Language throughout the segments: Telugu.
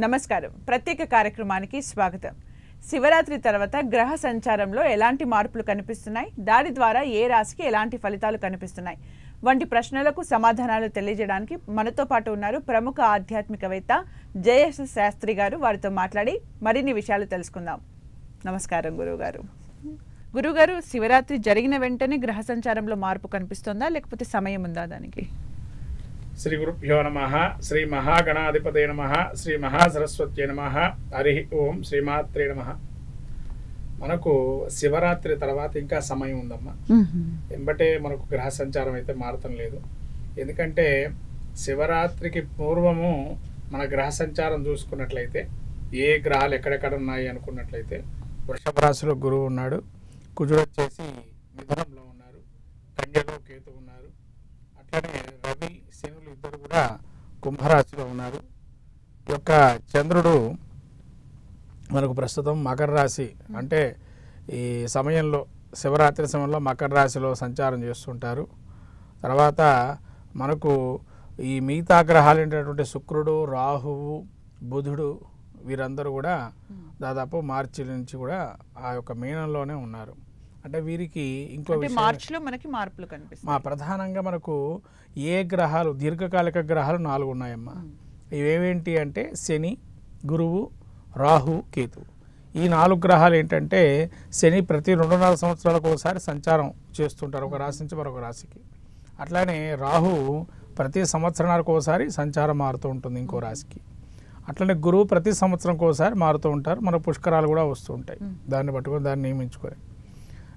నమస్కారం. ప్రత్యేక కార్యక్రమానికి స్వాగతం. శివరాత్రి తర్వాత గ్రహ సంచారంలో ఎలాంటి మార్పులు కనిపిస్తున్నాయి, దాని ద్వారా ఏ రాశికి ఎలాంటి ఫలితాలు కనిపిస్తున్నాయి వంటి ప్రశ్నలకు సమాధానాలు తెలియజేయడానికి మనతో పాటు ఉన్నారు ప్రముఖ ఆధ్యాత్మికవేత్త జేఎస్ శాస్త్రి గారు. వారితో మాట్లాడి మరిన్ని విషయాలు తెలుసుకుందాం. నమస్కారం గురువుగారు. గురువుగారు, శివరాత్రి జరిగిన వెంటనే గ్రహ సంచారంలో మార్పు కనిపిస్తుందా, లేకపోతే సమయం ఉందా దానికి? శ్రీ గురుభ్యో నమః. శ్రీ మహాగణాధిపతే నమః. శ్రీ మహాసరస్వత్యై నమః. హరి ఓం. శ్రీమాత్రే నమః. మనకు శివరాత్రి తర్వాత ఇంకా సమయం ఉందమ్మా. ఎంబటే మనకు గ్రహ సంచారం అయితే మారటం లేదు. ఎందుకంటే శివరాత్రికి పూర్వము మన గ్రహ సంచారం చూసుకున్నట్లయితే ఏ గ్రహాలు ఎక్కడెక్కడ ఉన్నాయి అనుకున్నట్లయితే వృషభ రాశిలో గురువు ఉన్నాడు, కుజుడు వచ్చేసి మిథునంలో ఉన్నారు, కన్యలో కేతు ఉన్నారు, అట్లనే రవి శనులు ఇద్దరు కూడా కుంభరాశిలో ఉన్నారు. ఈ యొక్క చంద్రుడు మనకు ప్రస్తుతం మకర రాశి, అంటే ఈ సమయంలో శివరాత్రి సమయంలో మకర రాశిలో సంచారం చేస్తుంటారు. తర్వాత మనకు ఈ మిగతా గ్రహాలు ఏంటంటే శుక్రుడు, రాహువు, బుధుడు వీరందరూ కూడా దాదాపు మార్చి నుంచి కూడా ఆ యొక్క మీనంలోనే ఉన్నారు. అంటే వీరికి ఇంకో మార్చిలో మనకి మార్పులు కనిపిస్తాయి. ప్రధానంగా మనకు ఏ గ్రహాలు దీర్ఘకాలిక గ్రహాలు 4 ఉన్నాయమ్మా. ఇవేంటి అంటే శని, గురువు, రాహు, కేతు. ఈ 4 గ్రహాలు ఏంటంటే శని ప్రతి 2.5 సంవత్సరాలకు ఒకసారి సంచారం చేస్తుంటారు ఒక రాశి నుంచి మరొక రాశికి. అట్లానే రాహు ప్రతి సంవత్సరానికి ఒకసారి సంచారం మారుతూ ఉంటుంది ఇంకో రాశికి. అట్లనే గురువు ప్రతి సంవత్సరంకి ఒకసారి మారుతూ ఉంటారు. మన పుష్కరాలు కూడా వస్తూ ఉంటాయి, దాన్ని పట్టుకొని దాన్ని నియమించుకొని.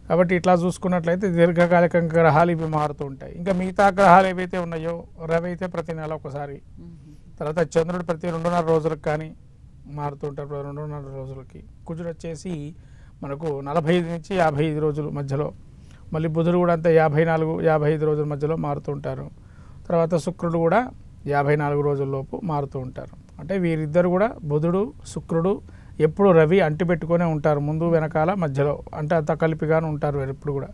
కాబట్టి ఇట్లా చూసుకున్నట్లయితే దీర్ఘకాలిక గ్రహాలు ఇవి మారుతూ ఉంటాయి. ఇంకా మిగతా గ్రహాలు ఏవైతే ఉన్నాయో, రవి అయితే ప్రతి నెల ఒకసారి, తర్వాత చంద్రుడు ప్రతి 2.5 రోజులకు కానీ మారుతూ ఉంటారు, 2.5 రోజులకి. కుజుడు వచ్చేసి మనకు 45 నుంచి 55 రోజుల మధ్యలో, మళ్ళీ బుధుడు కూడా అంతే 54-55 రోజుల మధ్యలో మారుతూ ఉంటారు. తర్వాత శుక్రుడు కూడా 54 రోజుల్లోపు మారుతూ ఉంటారు. అంటే వీరిద్దరు కూడా బుధుడు, శుక్రుడు ఎప్పుడు రవి అంటిపెట్టుకునే ఉంటారు, ముందు వెనకాల మధ్యలో, అంటే అంత కలిపిగానే ఉంటారు ఎప్పుడు కూడా.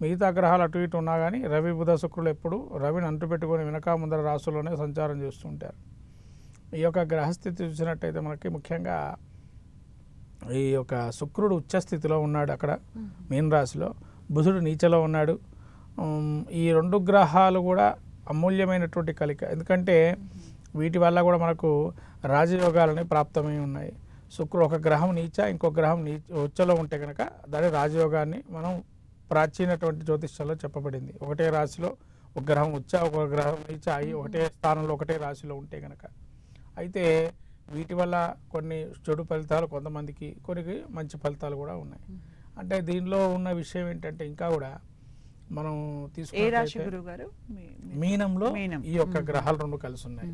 మిగతా గ్రహాలు అటు ఇటు ఉన్నా కానీ రవి, బుధ, శుక్రులు ఎప్పుడు రవిని అంటుపెట్టుకొని వెనక ముందర రాశుల్లోనే సంచారం చేస్తుంటారు. ఈ యొక్క గ్రహస్థితి చూసినట్టయితే మనకి ముఖ్యంగా ఈ యొక్క శుక్రుడు ఉచ్చస్థితిలో ఉన్నాడు అక్కడ మీన రాశిలో, బుధుడు నీచలో ఉన్నాడు. ఈ 2 గ్రహాలు కూడా అమూల్యమైనటువంటి కలిక. ఎందుకంటే వీటి వల్ల కూడా మనకు రాజయోగాలని ప్రాప్తమై ఉన్నాయి. శుక్రుడు ఒక గ్రహం నీచ, ఇంకో గ్రహం ఉచ్చలో ఉంటే కనుక దాని రాజయోగాన్ని మనం ప్రాచీనటువంటి జ్యోతిష్యంలో చెప్పబడింది. ఒకటే రాశిలో ఒక గ్రహం ఉచ్చ, ఒక గ్రహం నీచ అయ్యి ఒకటే స్థానంలో ఒకటే రాశిలో ఉంటే కనుక. అయితే వీటి వల్ల కొన్ని చెడు ఫలితాలు కొంతమందికి, కొన్ని మంచి ఫలితాలు కూడా ఉన్నాయి. అంటే దీనిలో ఉన్న విషయం ఏంటంటే ఇంకా కూడా మనం తీసుకున్నట్లయితే మీనంలో ఈ యొక్క గ్రహాలు 2 కలిసి ఉన్నాయి.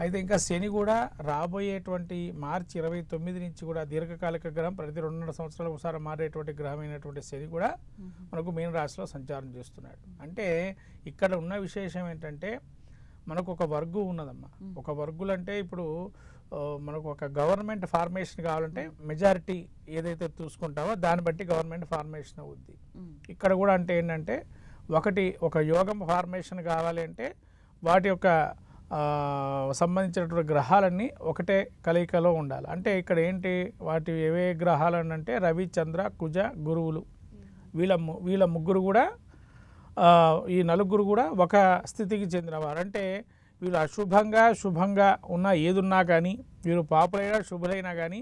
అయితే ఇంకా శని కూడా రాబోయేటువంటి మార్చి 29 నుంచి కూడా దీర్ఘకాలిక గ్రహం, ప్రతి 2.5 సంవత్సరాలకు ఒకసారి మారేటువంటి గ్రహం అయినటువంటి శని కూడా మనకు మీన రాశిలో సంచారం చేస్తున్నాడు. అంటే ఇక్కడ ఉన్న విశేషం ఏంటంటే మనకు ఒక వర్గు ఉన్నదమ్మా. ఒక వర్గులు అంటే ఇప్పుడు మనకు ఒక గవర్నమెంట్ ఫార్మేషన్ కావాలంటే మెజారిటీ ఏదైతే చూసుకుంటామో దాన్ని బట్టి గవర్నమెంట్ ఫార్మేషన్ అవుద్ది. ఇక్కడ కూడా అంటే ఏంటంటే ఒక యోగం ఫార్మేషన్ కావాలి అంటే వాటి యొక్క సంబంధించినటువంటి గ్రహాలన్నీ ఒకటే కలయికలో ఉండాలి. అంటే ఇక్కడ ఏంటి వాటి ఏవే గ్రహాలు అంటే రవి, చంద్ర, కుజ, గురువులు, వీళ్ళ ముగ్గురు కూడా ఈ 4 కూడా ఒక స్థితికి చెందినవారు. అంటే వీళ్ళు అశుభంగా శుభంగా ఉన్న ఏదున్నా కానీ, వీరు పాపులైనా శుభులైనా కానీ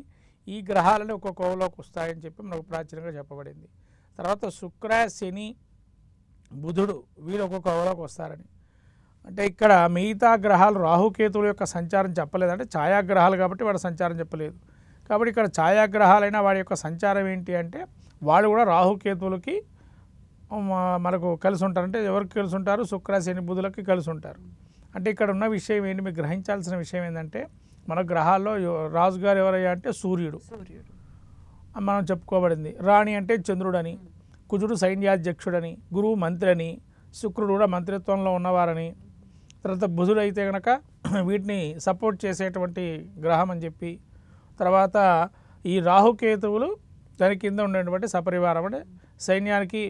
ఈ గ్రహాలను ఒక కోవలోకి వస్తాయని చెప్పి మనకు ప్రాచీనంగా చెప్పబడింది. తర్వాత శుక్ర, శని, బుధుడు వీళ్ళు ఒక కోవలోకి వస్తారని. అంటే ఇక్కడ మిగతా గ్రహాలు రాహుకేతువుల యొక్క సంచారం చెప్పలేదు, అంటే ఛాయాగ్రహాలు కాబట్టి వాడి సంచారం చెప్పలేదు. కాబట్టి ఇక్కడ ఛాయాగ్రహాలైన వాడి యొక్క సంచారం ఏంటి అంటే వాళ్ళు కూడా రాహుకేతువులకి మనకు కలిసి ఉంటారు. అంటే ఎవరికి కలిసి ఉంటారు? శుక్ర, శని, బుధులకి కలిసి ఉంటారు. అంటే ఇక్కడ ఉన్న విషయం ఏంటి, మీకు గ్రహించాల్సిన విషయం ఏంటంటే మన గ్రహాల్లో రాజుగారు ఎవరయ్యా అంటే సూర్యుడు మనం చెప్పుకోబడింది. రాణి అంటే చంద్రుడని, కుజుడు సైన్యాధ్యక్షుడని, గురువు మంత్రి అని, శుక్రుడు కూడా మంత్రిత్వంలో ఉన్నవారని, తర్వాత బుధుడు అయితే కనుక వీటిని సపోర్ట్ చేసేటువంటి గ్రహం అని చెప్పి, తర్వాత ఈ రాహుకేతువులు దాని కింద ఉండేటువంటి సపరివారం, అంటే సైన్యానికి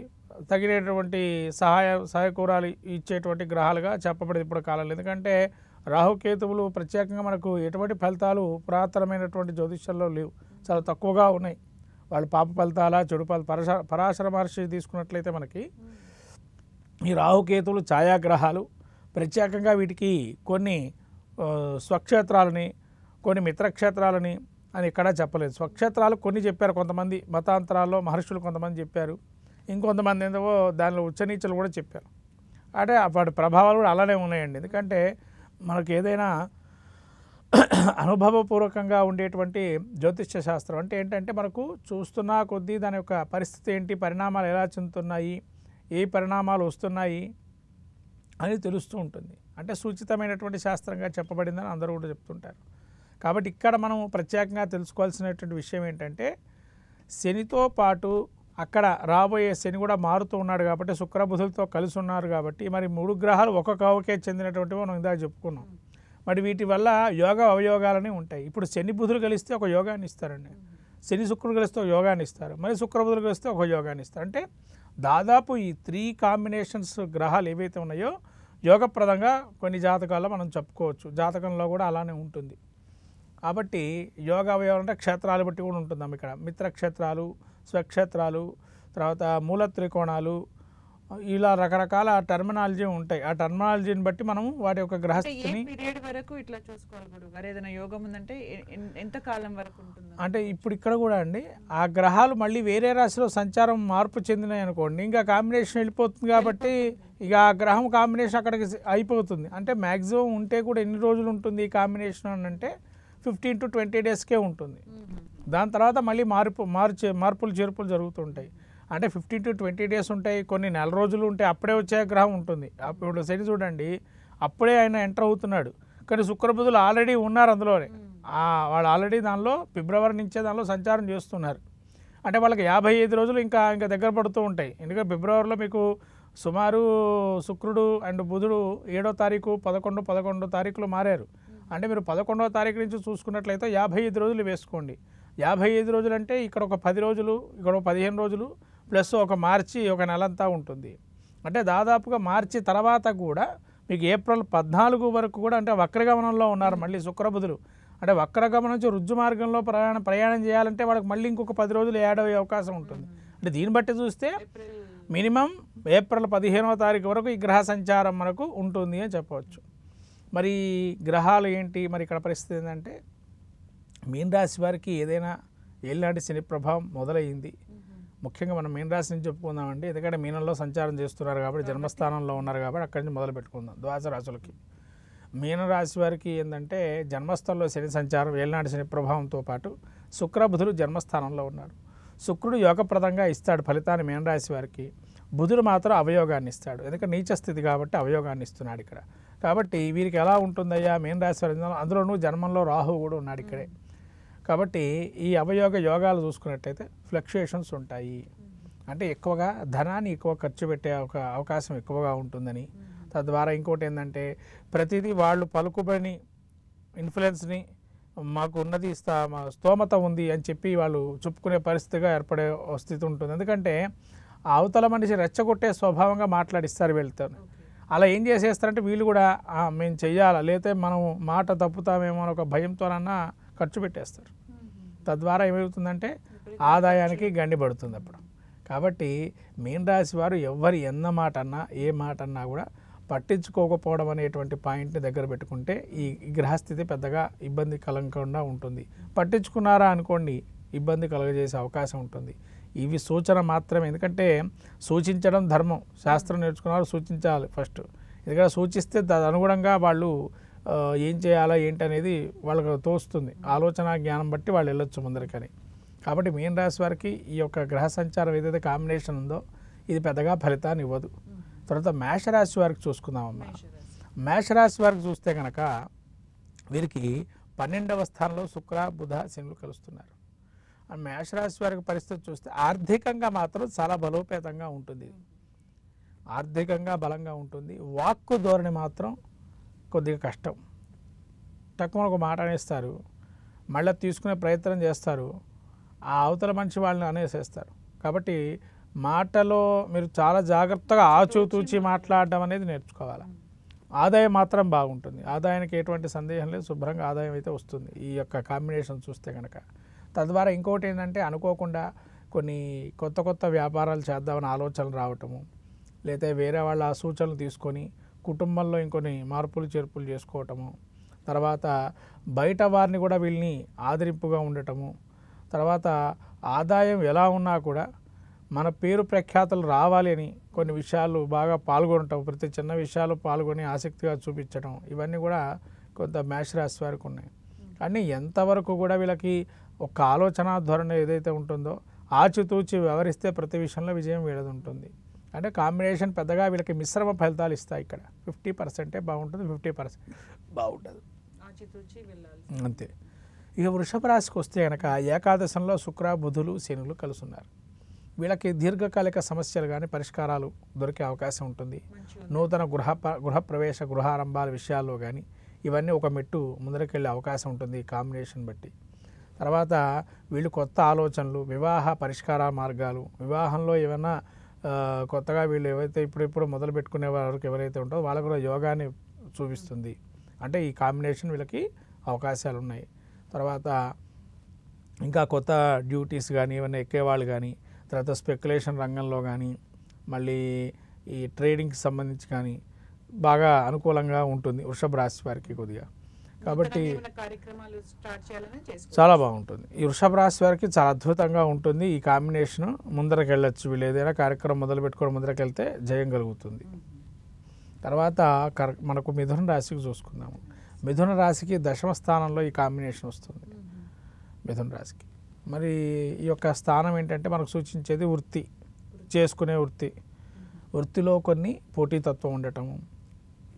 తగినటువంటి సహాయకూరాలు ఇచ్చేటువంటి గ్రహాలుగా చెప్పబడింది ఇప్పుడు కాలంలో. ఎందుకంటే రాహుకేతువులు ప్రత్యేకంగా మనకు ఎటువంటి ఫలితాలు పురాతనమైనటువంటి జ్యోతిష్యంలో లేవు, చాలా తక్కువగా ఉన్నాయి. వాళ్ళు పాప ఫలితాలా చెడు పరాశర మహర్షి తీసుకున్నట్లయితే మనకి ఈ రాహుకేతువులు ఛాయాగ్రహాలు. ప్రత్యేకంగా వీటికి కొన్ని స్వక్షేత్రాలని కొన్ని మిత్రక్షేత్రాలని అని ఎక్కడా చెప్పలేదు. స్వక్షేత్రాలు కొన్ని చెప్పారు కొంతమంది మతాంతరాల్లో, మహర్షులు కొంతమంది చెప్పారు, ఇంకొంతమంది ఏంటో దానిలో ఉచ్చనీచలు కూడా చెప్పారు. అంటే వాటి ప్రభావాలు కూడా అలానే ఉన్నాయండి. ఎందుకంటే మనకు ఏదైనా అనుభవపూర్వకంగా ఉండేటువంటి జ్యోతిష్య శాస్త్రం అంటే ఏంటంటే మనకు చూస్తున్న కొద్దీ దాని యొక్క పరిస్థితి ఏంటి, పరిణామాలు ఎలా చెందుతున్నాయి, ఏ పరిణామాలు వస్తున్నాయి అని తెలుస్తూ ఉంటుంది. అంటే సూచితమైనటువంటి శాస్త్రంగా చెప్పబడిందని అందరూ కూడా చెప్తుంటారు. కాబట్టి ఇక్కడ మనం ప్రత్యేకంగా తెలుసుకోవాల్సినటువంటి విషయం ఏంటంటే శనితో పాటు అక్కడ రాబోయే శని కూడా మారుతూ ఉన్నాడు కాబట్టి శుక్రబుధులతో కలిసి ఉన్నారు కాబట్టి మరి 3 గ్రహాలు ఒక కవకే చెందినటువంటివి మనం ఇందాక చెప్పుకున్నాం. మరి వీటి వల్ల యోగ అవయోగాలని ఉంటాయి. ఇప్పుడు శని బుధులు కలిస్తే ఒక యోగాన్ని ఇస్తారండి, శని శుక్రుడు కలిస్తే ఒక యోగాన్ని ఇస్తారు, మరి శుక్రబుధులు కలిస్తే ఒక యోగాన్ని ఇస్తారు. అంటే దాదాపు ఈ 3 కాంబినేషన్స్ గ్రహాలు ఏవైతే ఉన్నాయో యోగప్రదంగా కొన్ని జాతకాల్లో మనం చెప్పుకోవచ్చు. జాతకంలో కూడా అలానే ఉంటుంది. కాబట్టి యోగ అవయవాలు అంటే క్షేత్రాలు బట్టి కూడా ఉంటుందాం. ఇక్కడ మిత్రక్షేత్రాలు, స్వక్షేత్రాలు, తర్వాత మూల త్రికోణాలు, ఇలా రకరకాల టర్మినాలజీ ఉంటాయి. ఆ టర్మినాలజీని బట్టి మనం వాటి యొక్క గ్రహస్థితిని పీరియడ్ వరకు ఇట్లా చూసుకోవాలి గురుగారు. ఏదైనా యోగం ఉందంటే ఎంత కాలం వరకు ఉంటుంది అంటే ఇప్పుడు ఇక్కడ కూడా అండి ఆ గ్రహాలు మళ్ళీ వేరే రాశిలో సంచారం మార్పు చెందినాయి అనుకోండి, ఇంకా కాంబినేషన్ వెళ్ళిపోతుంది కాబట్టి ఇక ఆ గ్రహం కాంబినేషన్ అక్కడికి అయిపోతుంది. అంటే మ్యాక్సిమం ఉంటే కూడా ఎన్ని రోజులు ఉంటుంది ఈ కాంబినేషన్ అని అంటే 15 to 20 డేస్కే ఉంటుంది. దాని తర్వాత మళ్ళీ మార్పులు చేర్పులు జరుగుతుంటాయి. అంటే 15 to 20 డేస్ ఉంటాయి, కొన్ని నెల రోజులు ఉంటాయి, అప్పుడే వచ్చే గ్రహం ఉంటుంది. ఇప్పుడు శని చూడండి అప్పుడే ఆయన ఎంటర్ అవుతున్నాడు, కానీ శుక్రబుధులు ఆల్రెడీ ఉన్నారు అందులోనే. వాళ్ళు ఆల్రెడీ దానిలో ఫిబ్రవరి నుంచే దానిలో సంచారం చేస్తున్నారు. అంటే వాళ్ళకి 55 రోజులు ఇంకా దగ్గర పడుతూ ఉంటాయి. ఎందుకంటే ఫిబ్రవరిలో మీకు సుమారు శుక్రుడు అండ్ బుధుడు 7వ తారీఖు 11 తారీఖులు మారారు. అంటే మీరు 11వ తారీఖు నుంచి చూసుకున్నట్లయితే 55 రోజులు వేసుకోండి. 55 రోజులు అంటే ఇక్కడ ఒక 10 రోజులు, ఇక్కడ ఒక 15 రోజులు ప్లస్ ఒక మార్చి ఒక నెలంతా ఉంటుంది. అంటే దాదాపుగా మార్చి తర్వాత కూడా మీకు ఏప్రిల్ 14 వరకు కూడా అంటే వక్రగమనంలో ఉన్నారు మళ్ళీ శుక్రబుధులు. అంటే వక్రగమనం నుంచి రుజ్జు మార్గంలో ప్రయాణం చేయాలంటే వాళ్ళకి మళ్ళీ ఇంకొక 10 రోజులు యాడ్ అయ్యే అవకాశం ఉంటుంది. అంటే దీన్ని బట్టి చూస్తే మినిమం ఏప్రిల్ 15వ తారీఖు వరకు ఈ గ్రహ సంచారం మనకు ఉంటుంది అని చెప్పవచ్చు. మరి గ్రహాలు ఏంటి, మరి ఇక్కడ పరిస్థితి ఏంటంటే మీన రాశి వారికి ఏదైనా ఏలినాటి శని ప్రభావం మొదలయ్యింది. ముఖ్యంగా మనం మీన రాశి నుంచి చెప్పుకుందామండి, ఎందుకంటే మీనంలో సంచారం చేస్తున్నారు కాబట్టి జన్మస్థానంలో ఉన్నారు కాబట్టి అక్కడి నుంచి మొదలు పెట్టుకుందాం. ద్వాదశ రాశులకి మీనరాశి వారికి ఏంటంటే జన్మస్థలంలో శని సంచారం, ఏలినాటి శని ప్రభావంతో పాటు శుక్రబుధులు జన్మస్థానంలో ఉన్నారు. శుక్రుడు యోగప్రదంగా ఇస్తాడు ఫలితాన్ని మీనరాశి వారికి, బుధుడు మాత్రం అవయోగాన్ని ఇస్తాడు. ఎందుకంటే నీచ స్థితి కాబట్టి అవయోగాన్ని ఇస్తున్నాడు ఇక్కడ. కాబట్టి వీరికి ఎలా ఉంటుందయ్యా మీనరాశి వారి, అందులోనూ జన్మంలో రాహువు కూడా ఉన్నాడు ఇక్కడే. కాబట్టి ఈ అవయోగ యోగాలు చూసుకున్నట్లయితే ఫ్లక్చుయేషన్స్ ఉంటాయి. అంటే ఎక్కువగా ధనాన్ని ఎక్కువ ఖర్చు పెట్టే అవకాశం ఎక్కువగా ఉంటుందని, తద్వారా ఇంకోటి ఏంటంటే ప్రతిదీ వాళ్ళు పలుకుబడిని ఇన్ఫ్లుయెన్స్ని మాకు ఉన్నది స్తోమత ఉంది అని చెప్పి వాళ్ళు చెప్పుకునే పరిస్థితిగా ఏర్పడే స్థితి ఉంటుంది. ఎందుకంటే ఆ అవతల మనిషి రెచ్చగొట్టే స్వభావంగా మాట్లాడిస్తారు వీళ్ళతో. అలా ఏం చేసేస్తారంటే వీళ్ళు కూడా మేము చెయ్యాలా, లేకపోతే మనం మాట తప్పుతామేమో అని ఒక భయంతోనన్నా ఖర్చు పెట్టేస్తారు. తద్వారా ఏమవుతుందంటే ఆదాయానికి గండి పడుతుంది అప్పుడు. కాబట్టి మీన రాశి వారు ఎవరు ఎన్న మాట అన్నా ఏ మాట అన్నా కూడా పట్టించుకోకపోవడం అనేటువంటి పాయింట్ని దగ్గర పెట్టుకుంటే ఈ గ్రహస్థితి పెద్దగా ఇబ్బంది కలగకుండా ఉంటుంది. పట్టించుకున్నారా అనుకోండి ఇబ్బంది కలగజేసే అవకాశం ఉంటుంది. ఇవి సూచన మాత్రమే, ఎందుకంటే సూచించడం ధర్మం, శాస్త్రం నేర్చుకున్నారు సూచించాలి ఫస్ట్. ఎందుకంటే సూచిస్తే దాని అనుగుణంగా వాళ్ళు ఏం చేయాలా ఏంటి అనేది వాళ్ళకు తోస్తుంది, ఆలోచన జ్ఞానం బట్టి వాళ్ళు వెళ్ళొచ్చు ముందరికని. కాబట్టి మీన రాశి వారికి ఈ యొక్క గ్రహ సంచారం ఏదైతే కాంబినేషన్ ఉందో ఇది పెద్దగా ఫలితాన్ని ఇవ్వదు. తర్వాత మేషరాశి వారికి చూసుకుందామమ్మా. మేషరాశి వారికి చూస్తే కనుక వీరికి 12వ స్థానంలో శుక్ర బుధ శనులు కలుస్తున్నారు. ఆ మేషరాశి వారికి పరిస్థితి చూస్తే ఆర్థికంగా మాత్రం చాలా బలోపేతంగా ఉంటుంది, ఆర్థికంగా బలంగా ఉంటుంది. వాక్కు ధోరణి మాత్రం కొద్దిగా కష్టం. తక్కువ ఒక మాట అనేస్తారు, మళ్ళీ తీసుకునే ప్రయత్నం చేస్తారు, ఆ అవతల మనిషి వాళ్ళని అనేసేస్తారు. కాబట్టి మాటలో మీరు చాలా జాగ్రత్తగా ఆచూతూచి మాట్లాడడం అనేది నేర్చుకోవాలి. ఆదాయం మాత్రం బాగుంటుంది. ఆదాయానికి ఎటువంటి సందేహం లేదు, శుభ్రంగా ఆదాయం అయితే వస్తుంది ఈ యొక్క కాంబినేషన్ చూస్తే కనుక. తద్వారా ఇంకోటి ఏంటంటే అనుకోకుండా కొన్ని కొత్త కొత్త వ్యాపారాలు చేద్దామని ఆలోచనలు రావటము, లేదా వేరే వాళ్ళ సూచనలు తీసుకొని కుటుంబంలో ఇంకొన్ని మార్పులు చేర్పులు చేసుకోవటము, తర్వాత బయట వారిని కూడా వీళ్ళని ఆదరింపుగా ఉండటము, తర్వాత ఆదాయం ఎలా ఉన్నా కూడా మన పేరు ప్రఖ్యాతలు రావాలి అని కొన్ని విషయాలు బాగా పాల్గొనటం, ప్రతి చిన్న విషయాలు పాల్గొని ఆసక్తిగా చూపించడం, ఇవన్నీ కూడా కొంత మేష రాశి వారికి ఉన్నాయి. కానీ ఎంతవరకు కూడా వీళ్ళకి ఒక ఆలోచన ధోరణి ఏదైతే ఉంటుందో ఆచితూచి వ్యవహరిస్తే ప్రతి విషయంలో విజయం వీళ్ళది ఉంటుంది. అంటే కాంబినేషన్ పెద్దగా వీళ్ళకి మిశ్రమ ఫలితాలు ఇస్తాయి. ఇక్కడ 50% బాగుంటుంది, 50% బాగుంటుంది, అంతే. ఇక వృషభ రాశికి వస్తే కనుక ఏకాదశంలో శుక్ర బుధులు శనులు కలుసున్నారు. వీళ్ళకి దీర్ఘకాలిక సమస్యలు కానీ పరిష్కారాలు దొరికే అవకాశం ఉంటుంది. నూతన గృహప్రవేశ గృహారంభాల విషయాల్లో కానీ ఇవన్నీ ఒక మెట్టు ముందరకెళ్ళే అవకాశం ఉంటుంది ఈ కాంబినేషన్ బట్టి. తర్వాత వీళ్ళు కొత్త ఆలోచనలు, వివాహ పరిష్కార మార్గాలు, వివాహంలో ఏమైనా కొత్తగా వీళ్ళు ఏవైతే ఇప్పుడు మొదలు పెట్టుకునే వారికి ఎవరైతే ఉంటుందో వాళ్ళకు కూడా యోగాన్ని చూపిస్తుంది. అంటే ఈ కాంబినేషన్ వీళ్ళకి అవకాశాలు ఉన్నాయి. తర్వాత ఇంకా కొత్త డ్యూటీస్ కానీ ఏమైనా ఎక్కేవాళ్ళు కానీ, తర్వాత స్పెక్యులేషన్ రంగంలో కానీ, మళ్ళీ ఈ ట్రేడింగ్కి సంబంధించి కానీ బాగా అనుకూలంగా ఉంటుంది వృషభ రాశి వారికి కొద్దిగా. కాబట్టి చాలా బాగుంటుంది ఈ వృషభ రాశి వారికి, చాలా అద్భుతంగా ఉంటుంది ఈ కాంబినేషన్. ముందరకు వెళ్ళొచ్చు, వీళ్ళు ఏదైనా కార్యక్రమం మొదలు పెట్టుకొని ముందరకు వెళ్తే జయం కలుగుతుంది. తర్వాత మనకు మిథున రాశికి చూసుకుందాము. మిథున రాశికి దశమ స్థానంలో ఈ కాంబినేషన్ వస్తుంది మిథున రాశికి. మరి ఈ యొక్క స్థానం ఏంటంటే మనకు సూచించేది వృత్తి, చేసుకునే వృత్తిలో కొన్ని పోటీతత్వం ఉండటము,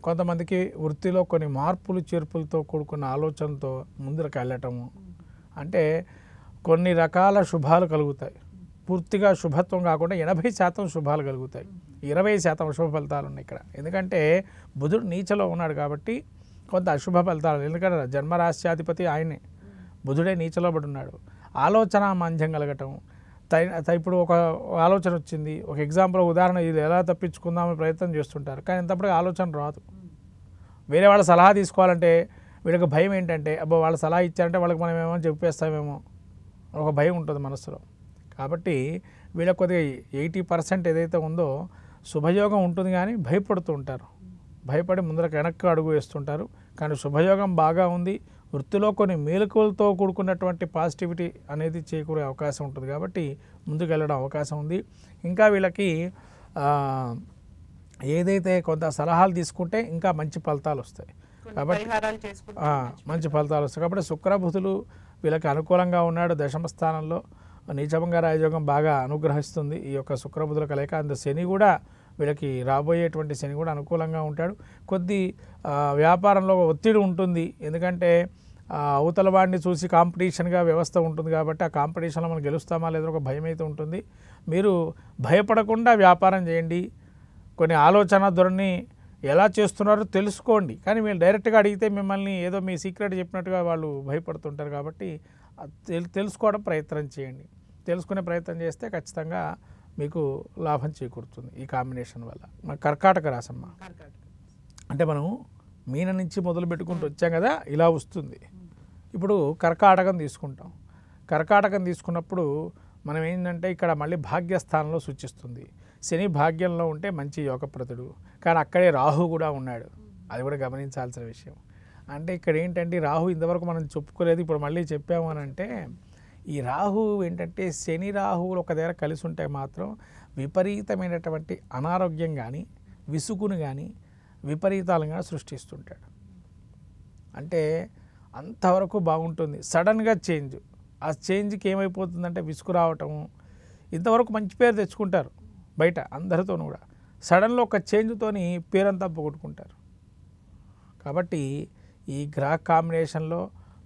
కొంతమందికి వృత్తిలో కొన్ని మార్పులు చేర్పులతో కూడుకున్న ఆలోచనతో ముందుకు వెళ్ళటము. అంటే కొన్ని రకాల శుభాలు కలుగుతాయి. పూర్తిగా శుభత్వం కాకుండా 80% శుభాలు కలుగుతాయి, 20% శుభ ఫలితాలు ఉన్నాయి ఇక్కడ. ఎందుకంటే బుధుడు నీచలో ఉన్నాడు కాబట్టి కొంత అశుభ ఫలితాలు, ఎందుకంటే జన్మరాశ్యాధిపతి ఆయనే, బుధుడే నీచలో పడి ఉన్నాడు. ఆలోచన మాంద్యం కలగటం, ఇప్పుడు ఒక ఆలోచన వచ్చింది, ఒక ఎగ్జాంపుల్ ఉదాహరణ, ఇది ఎలా తప్పించుకుందామని ప్రయత్నం చేస్తుంటారు, కానీ ఇంతప్పటికీ ఆలోచన రాదు. వేరే వాళ్ళ సలహా తీసుకోవాలంటే వీళ్ళకి భయం ఏంటంటే, అబ్బో వాళ్ళ సలహా ఇచ్చారంటే వాళ్ళకి మనం ఏమో చెప్పేస్తామేమో ఒక భయం ఉంటుంది మనసులో. కాబట్టి వీళ్ళకి కొద్దిగా 80% ఏదైతే ఉందో శుభయోగం ఉంటుంది, కానీ భయపడుతూ ఉంటారు, భయపడి ముందరకు వెనక్కి అడుగు వేస్తుంటారు. కానీ శుభయోగం బాగా ఉంది, వృత్తిలో కొన్ని మేలుకలతో కూడుకున్నటువంటి పాజిటివిటీ అనేది చేకూరే అవకాశం ఉంటుంది, కాబట్టి ముందుకు వెళ్ళడం అవకాశం ఉంది. ఇంకా వీళ్ళకి ఏదైతే కొంత సలహాలు తీసుకుంటే ఇంకా మంచి ఫలితాలు వస్తాయి, కాబట్టి మంచి ఫలితాలు వస్తాయి. కాబట్టి శుక్రబుధులు వీళ్ళకి అనుకూలంగా ఉన్నాడు దశమ స్థానంలో. నీచభంగ రాజయోగం బాగా అనుగ్రహిస్తుంది ఈ యొక్క శుక్రబుధుల కలయిక. అందు శని కూడా వీళ్ళకి రాబోయేటువంటి శని కూడా అనుకూలంగా ఉంటాడు. కొద్ది వ్యాపారంలో ఒత్తిడి ఉంటుంది, ఎందుకంటే అవతల వాడిని చూసి కాంపిటీషన్గా వ్యవస్థ ఉంటుంది కాబట్టి ఆ కాంపిటీషన్లో మనం గెలుస్తామా లేదా ఒక భయం అయితే ఉంటుంది. మీరు భయపడకుండా వ్యాపారం చేయండి, కొన్ని ఆలోచన ధోరణి ఎలా చేస్తున్నారో తెలుసుకోండి. కానీ మీరు డైరెక్ట్గా అడిగితే మిమ్మల్ని ఏదో మీ సీక్రెట్ చెప్పినట్టుగా వాళ్ళు భయపడుతుంటారు, కాబట్టి తెలుసుకోవడం ప్రయత్నం చేయండి. తెలుసుకునే ప్రయత్నం చేస్తే ఖచ్చితంగా మీకు లాభం చేకూరుతుంది ఈ కాంబినేషన్ వల్ల. మన కర్కాటక రాశమ్మ అంటే మనం మీన నుంచి మొదలు పెట్టుకుంటూ వచ్చాం కదా, ఇలా వస్తుంది. ఇప్పుడు కర్కాటకం తీసుకుంటాం. కర్కాటకం తీసుకున్నప్పుడు మనం ఏంటంటే ఇక్కడ మళ్ళీ భాగ్యస్థానంలో సూచిస్తుంది. శని భాగ్యంలో ఉంటే మంచి యోగప్రదుడు, కానీ అక్కడే రాహు కూడా ఉన్నాడు, అది కూడా గమనించాల్సిన విషయం. అంటే ఇక్కడ ఏంటంటే రాహు ఇంతవరకు మనం చెప్పుకోలేదు, ఇప్పుడు మళ్ళీ చెప్పాము అని అంటే, ఈ రాహు ఏంటంటే శని రాహువులు ఒక దగ్గర కలిసి ఉంటే మాత్రం విపరీతమైనటువంటి అనారోగ్యం కానీ విసుగును కానీ విపరీతాలుగా సృష్టిస్తుంటాడు. అంటే అంతవరకు బాగుంటుంది, సడన్గా చేంజ్, ఆ చేంజ్కి ఏమైపోతుందంటే విసుగు రావటము. ఇంతవరకు మంచి పేరు తెచ్చుకుంటారు బయట అందరితోనూ కూడా, సడన్లో ఒక చేంజ్తోని పేరంతా పోగొట్టుకుంటారు. కాబట్టి ఈ గ్రహ కాంబినేషన్లో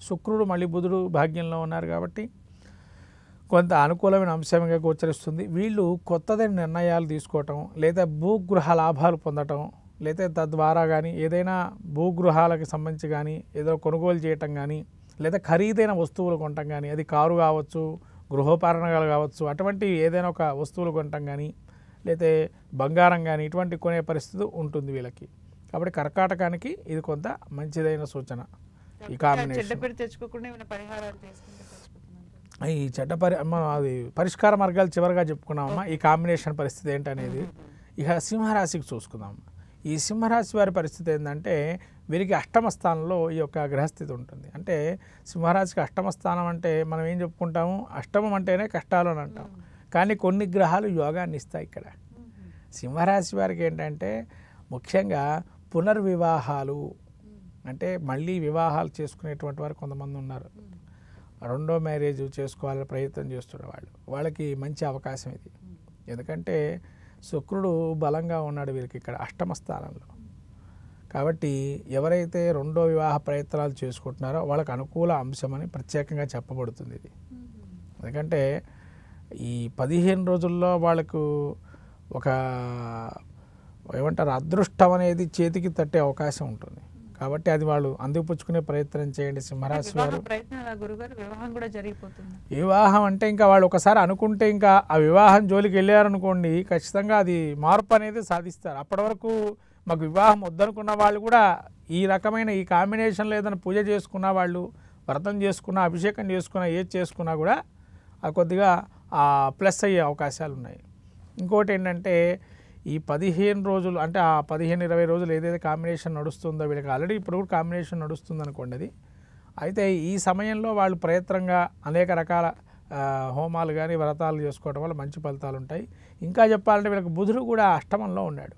శుక్రుడు మళ్ళీ బుధుడు భాగ్యంలో ఉన్నారు కాబట్టి కొంత అనుకూలమైన అంశంగా గోచరిస్తుంది. వీళ్ళు కొత్తదైన నిర్ణయాలు తీసుకోవటం, లేదా భూగృహ లాభాలు పొందటం, లేదా తద్వారా కానీ ఏదైనా భూగృహాలకు సంబంధించి కానీ ఏదో కొనుగోలు చేయటం కానీ, లేదా ఖరీదైన వస్తువులు కొనటం కానీ, అది కారు కావచ్చు, గృహోపకరణాలు కావచ్చు, అటువంటి ఏదైనా ఒక వస్తువులు కొనటం కానీ, లేదా బంగారం కానీ ఇటువంటి కొనే పరిస్థితి ఉంటుంది వీళ్ళకి. కాబట్టి కర్కాటకానికి ఇది కొంత మంచిదైన సూచన. ఈ చెడ్డ కాంబినేషన్ పేరు తెచ్చుకోకుండా ఏమైనా పరిహారాలు చేసుకుంటే సరిపోతుందంటారా? ఈ మనం అది పరిష్కార మార్గాలు చివరిగా చెప్పుకున్నామమ్మా. ఈ కాంబినేషన్ పరిస్థితి ఏంటనేది ఇక సింహరాశికి చూసుకుందాం. ఈ సింహరాశి వారి పరిస్థితి ఏంటంటే వీరికి అష్టమ స్థానంలో ఈ యొక్క గ్రహస్థితి ఉంటుంది. అంటే సింహరాశికి అష్టమ స్థానం అంటే మనం ఏం చెప్పుకుంటాము, అష్టమం అంటేనే కష్టాలు అని అంటాం. కానీ కొన్ని గ్రహాలు యోగాన్ని ఇస్తాయి. ఇక్కడ సింహరాశి వారికి ఏంటంటే ముఖ్యంగా పునర్వివాహాలు, అంటే మళ్ళీ వివాహాలు చేసుకునేటువంటి వారు కొంతమంది ఉన్నారు. రెండో మ్యారేజ్ చేసుకోవాలని ప్రయత్నం చేస్తున్న వాళ్ళకి మంచి అవకాశం ఇది. ఎందుకంటే శుక్రుడు బలంగా ఉన్నాడు వీరికి ఇక్కడ అష్టమ స్థానంలో. కాబట్టి ఎవరైతే రెండో వివాహ ప్రయత్నాలు చేసుకుంటున్నారో వాళ్ళకి అనుకూల అంశమని ప్రత్యేకంగా చెప్పబడుతుంది ఇది. ఎందుకంటే ఈ 15 రోజుల్లో వాళ్ళకు ఒక ఏమంటారు అదృష్టం అనేది చేతికి తట్టే అవకాశం ఉంటుంది. కాబట్టి అది వాళ్ళు అందిపుచ్చుకునే ప్రయత్నం చేయండి సింహరాశి వారు. వివాహం అంటే ఇంకా వాళ్ళు ఒకసారి అనుకుంటే ఇంకా ఆ వివాహం జోలికి వెళ్ళారనుకోండి, ఖచ్చితంగా అది మార్పు అనేది సాధిస్తారు. అప్పటి వరకు మాకు వివాహం వద్దనుకున్న వాళ్ళు కూడా ఈ రకమైన ఈ కాంబినేషన్లో ఏదైనా పూజ చేసుకున్న వాళ్ళు, వ్రతం చేసుకున్న, అభిషేకం చేసుకున్న, ఏది చేసుకున్నా కూడా అది కొద్దిగా ప్లస్ అయ్యే అవకాశాలు ఉన్నాయి. ఇంకోటి ఏంటంటే ఈ 15 రోజులు అంటే ఆ 15-20 రోజులు ఏదైతే కాంబినేషన్ నడుస్తుందో వీళ్ళకి ఆల్రెడీ ఇప్పుడు కూడా కాంబినేషన్ నడుస్తుంది అనుకోండి అది. అయితే ఈ సమయంలో వాళ్ళు ప్రయత్నంగా అనేక రకాల హోమాలు కానీ వ్రతాలు చేసుకోవడం వల్ల మంచి ఫలితాలు ఉంటాయి. ఇంకా చెప్పాలంటే వీళ్ళకి బుధుడు కూడా అష్టమంలో ఉన్నాడు.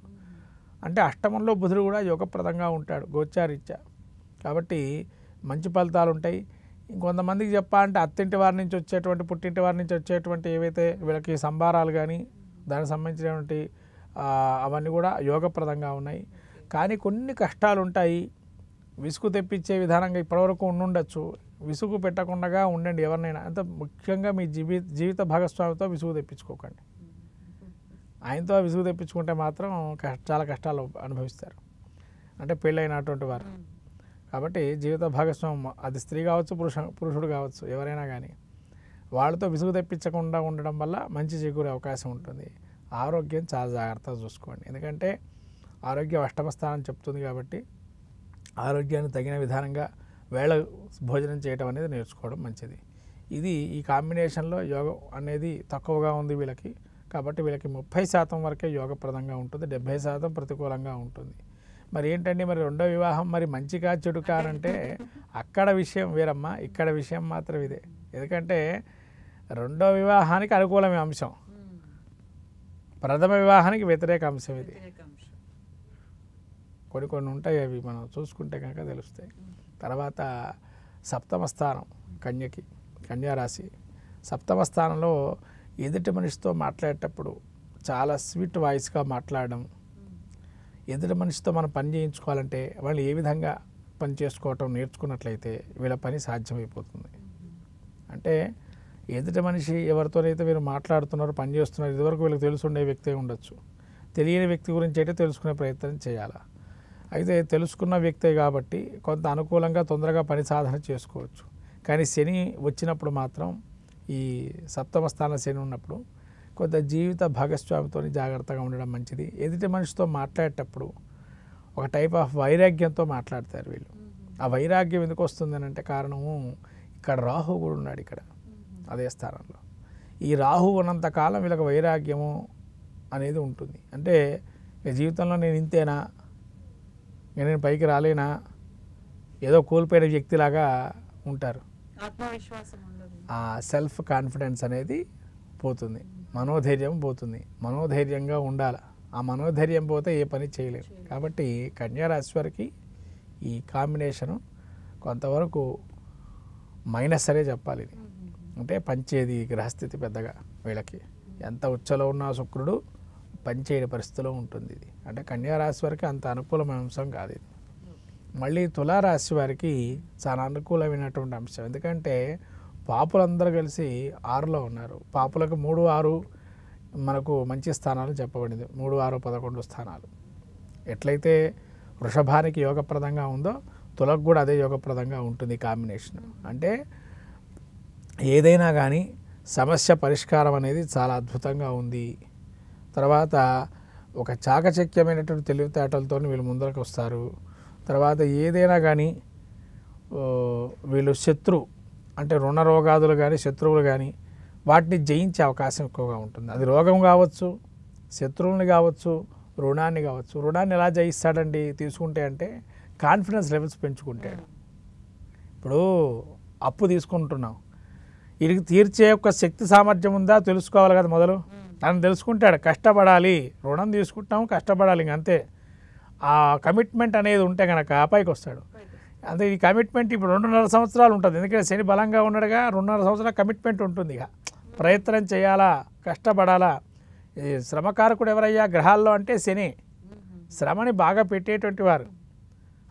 అంటే అష్టమంలో బుధుడు కూడా యోగప్రదంగా ఉంటాడు గోచారీత్యా. కాబట్టి మంచి ఫలితాలు ఉంటాయి. ఇంకొంతమందికి చెప్పాలంటే అత్తింటి వారి నుంచి వచ్చేటువంటి, పుట్టింటి వారి నుంచి వచ్చేటువంటి ఏవైతే వీళ్ళకి సంభారాలు కానీ దానికి సంబంధించినటువంటి అవన్నీ కూడా యోగప్రదంగా ఉన్నాయి. కానీ కొన్ని కష్టాలు ఉంటాయి. విసుగు తెప్పించే విధానంగా ఇప్పటివరకు ఉండుండొచ్చు. విసుగు పెట్టకుండా ఉండండి ఎవరినైనా. అంత ముఖ్యంగా మీ జీవిత భాగస్వామితో విసుగు తెప్పించుకోకండి. ఆయనతో విసుగు తెప్పించుకుంటే మాత్రం చాలా కష్టాలు అనుభవిస్తారు. అంటే పెళ్ళైనటువంటి వారు. కాబట్టి జీవిత భాగస్వామి అది స్త్రీ కావచ్చు, పురుషుడు కావచ్చు, ఎవరైనా కానీ వాళ్ళతో విసుగు తెప్పించకుండా ఉండడం వల్ల మంచి చేకూరే అవకాశం ఉంటుంది. ఆరోగ్యం చాలా జాగ్రత్తగా చూసుకోండి. ఎందుకంటే ఆరోగ్యం అష్టమ స్థానం చెప్తుంది. కాబట్టి ఆరోగ్యాన్ని తగిన విధానంగా వేళ భోజనం చేయడం అనేది నేర్చుకోవడం మంచిది. ఇది ఈ కాంబినేషన్లో యోగం అనేది తక్కువగా ఉంది వీళ్ళకి. కాబట్టి వీళ్ళకి 30% వరకే యోగప్రదంగా ఉంటుంది, 70% ప్రతికూలంగా ఉంటుంది. మరి ఏంటండి మరి రెండో వివాహం మరి మంచిగా చెడుకా అంటే అక్కడ విషయం వేరమ్మా, ఇక్కడ విషయం మాత్రం ఇదే. ఎందుకంటే రెండో వివాహానికి అనుకూలమే అంశం, ప్రథమ వివాహానికి వ్యతిరేక అంశం ఇది. కొన్ని ఉంటాయి, అవి మనం చూసుకుంటే కనుక తెలుస్తాయి. తర్వాత సప్తమ స్థానం కన్యారాశి. సప్తమ స్థానంలో ఎదుటి మనిషితో మాట్లాడేటప్పుడు చాలా స్వీట్ వాయిస్గా మాట్లాడడం, ఎదుటి మనిషితో మనం పని చేయించుకోవాలంటే వాళ్ళు ఏ విధంగా పని చేసుకోవటం నేర్చుకున్నట్లయితే వీళ్ళ పని సాధ్యమైపోతుంది. అంటే ఎదుటి మనిషి ఎవరితోనైతే మీరు మాట్లాడుతున్నారో, పని చేస్తున్నారు, ఇదివరకు వీళ్ళకి తెలుసుండే వ్యక్తే ఉండొచ్చు, తెలియని వ్యక్తి గురించి అయితే తెలుసుకునే ప్రయత్నం చేయాలి. అయితే తెలుసుకున్న వ్యక్తే కాబట్టి కొంత అనుకూలంగా తొందరగా పని సాధన చేసుకోవచ్చు. కానీ శని వచ్చినప్పుడు మాత్రం, ఈ సప్తమ స్థాన శని ఉన్నప్పుడు కొంత జీవిత భాగస్వామితో జాగ్రత్తగా ఉండడం మంచిది. ఎదుటి మనిషితో మాట్లాడేటప్పుడు ఒక టైప్ ఆఫ్ వైరాగ్యంతో మాట్లాడతారు వీళ్ళు. ఆ వైరాగ్యం ఎందుకు వస్తుందని అంటే కారణము ఇక్కడ రాహు కూడా ఉన్నాడు ఇక్కడ అదే స్థానంలో. ఈ రాహు ఉన్నంతకాలం వీళ్ళకి వైరాగ్యము అనేది ఉంటుంది. అంటే జీవితంలో నేను ఇంతేనా, నేను పైకి రాలేనా, ఏదో కోల్పోయిన వ్యక్తిలాగా ఉంటారు. ఆత్మవిశ్వాసం ఉండదు, ఆ సెల్ఫ్ కాన్ఫిడెన్స్ అనేది పోతుంది, మనోధైర్యం పోతుంది. మనోధైర్యంగా ఉండాలి. ఆ మనోధైర్యం పోతే ఏ పని చేయలేరు. కాబట్టి కన్యారాశి వారికి ఈ కాంబినేషను కొంతవరకు మైనస్ అనే చెప్పాలి. ఇది అంటే పంచేది గ్రహస్థితి పెద్దగా వీళ్ళకి ఎంత ఉచ్చలో ఉన్న శుక్రుడు పనిచేయని పరిస్థితిలో ఉంటుంది. ఇది అంటే కన్యారాశి వారికి అంత అనుకూలమైన అంశం కాదు ఇది. మళ్ళీ తులారాశి వారికి చాలా అనుకూలమైనటువంటి అంశం. ఎందుకంటే పాపులందరూ కలిసి 6లో ఉన్నారు. పాపులకు 3, 6 మనకు మంచి స్థానాలు చెప్పబడింది. 3, 6, 11 స్థానాలు. ఎట్లయితే వృషభానికి యోగప్రదంగా ఉందో తులకు కూడా అదే యోగప్రదంగా ఉంటుంది కాంబినేషన్. అంటే ఏదైనా కానీ సమస్య పరిష్కారం అనేది చాలా అద్భుతంగా ఉంది. తర్వాత ఒక చాకచక్యమైనటువంటి తెలివితేటలతో వీళ్ళు ముందరకు వస్తారు. తర్వాత ఏదైనా కానీ వీళ్ళు అంటే రుణ రోగాదులు కానీ శత్రువులు కానీ వాటిని జయించే అవకాశం ఎక్కువగా ఉంటుంది. అది రోగం కావచ్చు, శత్రువుల్ని కావచ్చు, రుణాన్ని కావచ్చు. రుణాన్ని ఎలా జయిస్తాడండి తీసుకుంటే అంటే కాన్ఫిడెన్స్ లెవెల్స్ పెంచుకుంటాడు. ఇప్పుడు అప్పు తీసుకుంటున్నాం, వీడికి తీర్చే ఒక శక్తి సామర్థ్యం ఉందా తెలుసుకోవాలి కదా మొదలు. తను తెలుసుకుంటాడు, కష్టపడాలి, రుణం తీసుకుంటాం కష్టపడాలి, ఇంకంతే. ఆ కమిట్మెంట్ అనేది ఉంటే కనుక పైకి వస్తాడు. అంటే ఈ కమిట్మెంట్ ఇప్పుడు 2.5 సంవత్సరాలు ఉంటుంది. ఎందుకంటే శని బలంగా ఉన్నాడుగా, 2.5 సంవత్సరాల కమిట్మెంట్ ఉంటుంది. ఇక ప్రయత్నం చేయాలా, కష్టపడాలా. ఈ శ్రమకారకుడు ఎవరయ్యా గ్రహాల్లో అంటే శని. శ్రమని బాగా పెట్టేటువంటి వారు.